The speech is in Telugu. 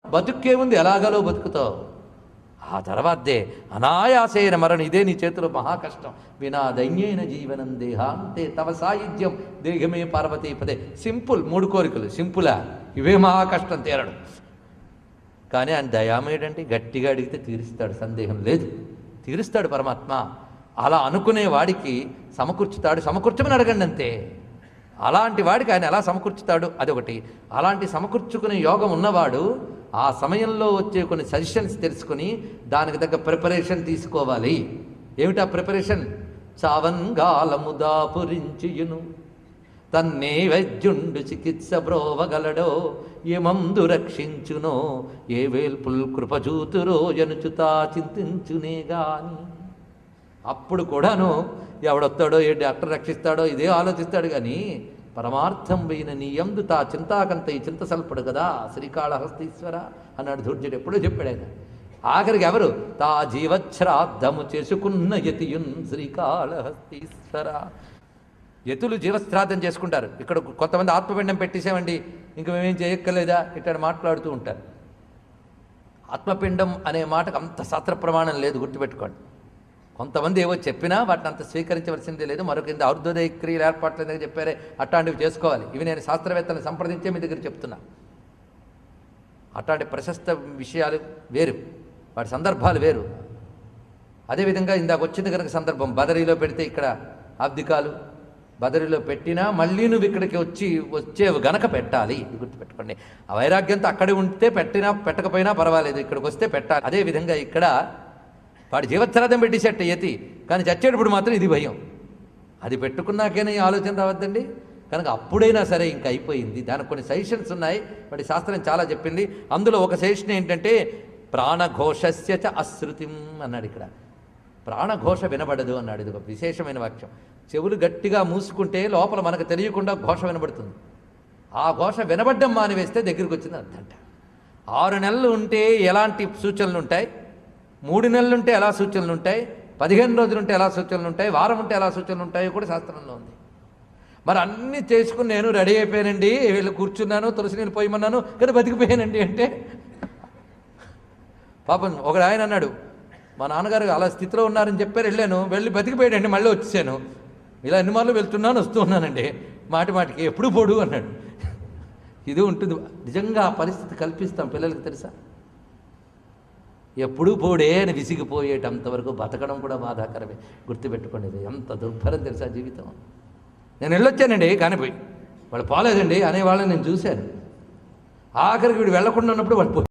బతుక్కే ఉంది, ఎలాగలో బతుకుతావు. ఆ తర్వాతే అనాయాసేన మరణం, ఇదే నీ చేతిలో మహా కష్టం. వినా దైన్యైన జీవనం దేహాంతే తవ సాయుధ్యం దేహమే పార్వతీపదే. సింపుల్, 3 కోరికలు సింపులా, ఇవే మహా కష్టం తీరడం. కానీ ఆయన దయామయుడంటే గట్టిగా అడిగితే తీరుస్తాడు, సందేహం లేదు, తీరుస్తాడు పరమాత్మ. అలా అనుకునే వాడికి సమకూర్చుతాడు, సమకూర్చమని అడగండి అంతే. అలాంటి వాడికి ఆయన ఎలా సమకూర్చుతాడు అదొకటి. అలాంటి సమకూర్చుకునే యోగం ఉన్నవాడు ఆ సమయంలో వచ్చే కొన్ని సజెషన్స్ తెలుసుకుని దానికి తగ్గ ప్రిపరేషన్ తీసుకోవాలి. ఏమిటా ప్రిపరేషన్? చావంగాలము దాపురించియును తన్నే వైద్యుండు చికిత్స బ్రోవగలడో ఏమందు రక్షించునో ఏ వేల్పుల్ కృపజూతురో ఎనుచుతా చింతించునే గాని. అప్పుడు కూడాను ఎవడొస్తాడో ఏ డాక్టర్ రక్షిస్తాడో ఇదే ఆలోచిస్తాడు. కానీ పరమార్థం పోయిన నీ యందు తా చింతాకంత ఈ చింత సల్పడు కదా శ్రీకాళహస్తీశ్వర అన్నాడు ధూర్జుడు. ఎప్పుడూ చెప్పాడు ఆయన. ఆఖరికి ఎవరు? తా జీవశ్రాద్ధము చేసుకున్న యతియున్ శ్రీకాళహస్తీశ్వర. యతులు జీవశ్రాద్ధం చేసుకుంటారు. ఇక్కడ కొంతమంది ఆత్మపిండం పెట్టేసామండి ఇంక మేమేం చేయక్కర్లేదా ఇట్లా మాట్లాడుతూ ఉంటారు. ఆత్మపిండం అనే మాటకు అంత శాస్త్ర ప్రమాణం లేదు, గుర్తుపెట్టుకోండి. కొంతమంది ఏవో చెప్పినా వాటిని అంత స్వీకరించవలసిందే లేదు. మరొక ఔర్ధోదయ క్రియలు ఏర్పాట్లేదని చెప్పారే, అట్లాంటివి చేసుకోవాలి. ఇవి నేను శాస్త్రవేత్తలను సంప్రదించే మీ దగ్గర చెప్తున్నా. అట్లాంటి ప్రశస్త విషయాలు వేరు, వాటి సందర్భాలు వేరు. అదేవిధంగా ఇందాక వచ్చింది కనుక సందర్భం, బదరీలో పెడితే ఇక్కడ అబ్దికాలు, బదరిలో పెట్టినా మళ్ళీ నువ్వు ఇక్కడికి వచ్చేవి గనక పెట్టాలి, ఇది గుర్తుపెట్టుకోండి. ఆ వైరాగ్యంతో అక్కడే ఉంటే పెట్టినా పెట్టకపోయినా పర్వాలేదు, ఇక్కడికి వస్తే పెట్టాలి. అదేవిధంగా ఇక్కడ వాడు జీవశ్రాద్ధం పెట్టేసేట యతి, కానీ చచ్చేటప్పుడు మాత్రం ఇది భయం. అది పెట్టుకున్నాకైనా ఈ ఆలోచన రావద్దండి. కనుక అప్పుడైనా సరే ఇంకా అయిపోయింది. దానికి కొన్ని సజెషన్స్ ఉన్నాయి, వాటి శాస్త్రం చాలా చెప్పింది. అందులో ఒక సజెషన్ ఏంటంటే ప్రాణఘోషస్య చ అశ్రుతిం అన్నాడు. ఇక్కడ ప్రాణఘోష వినబడదు అన్నాడు. ఇది ఒక విశేషమైన వాక్యం. చెవులు గట్టిగా మూసుకుంటే లోపల మనకు తెలియకుండా ఘోష వినబడుతుంది. ఆ ఘోష వినబడ్డం మానివేస్తే దగ్గరికి వచ్చింది అర్థంట. 6 నెలలు ఉంటే ఎలాంటి సూచనలు ఉంటాయి, 3 నెలలు ఉంటే ఎలా సూచనలు ఉంటాయి, 15 రోజులు ఉంటే ఎలా సూచనలు ఉంటాయి, వారం ఉంటే ఎలా సూచనలు ఉంటాయో కూడా శాస్త్రంలో ఉంది. మరి అన్నీ చేసుకుని నేను రెడీ అయిపోయానండి, వీళ్ళు కూర్చున్నాను, తులసి నీళ్ళు పోయమన్నాను, కానీ బతికిపోయానండి అంటే పాపం. ఒకడు ఆయన అన్నాడు, మా నాన్నగారు అలా స్థితిలో ఉన్నారని చెప్పారు, వెళ్ళాను, వెళ్ళి బతికిపోయాడండి, మళ్ళీ వచ్చాను, ఇలా ఎన్ని మార్లు వెళ్తున్నాను వస్తూ ఉన్నానండి, మాటికి ఎప్పుడు పోడు అన్నాడు. ఇది ఉంటుంది. నిజంగా ఆ పరిస్థితి కల్పిస్తాం పిల్లలకి, తెలుసా? ఎప్పుడూ పోడే అని విసిగిపోయేటంతవరకు బతకడం కూడా బాధాకరమే. గుర్తుపెట్టుకోండి, ఇది ఎంత దుర్భరం తెలుసా జీవితం. నేను వెళ్ళొచ్చానండి కానీ పోయి వాళ్ళు పోలేదండి అనేవాళ్ళని నేను చూశాను. ఆఖరికి వీడు వెళ్లకుండా ఉన్నప్పుడు వాళ్ళు పోయి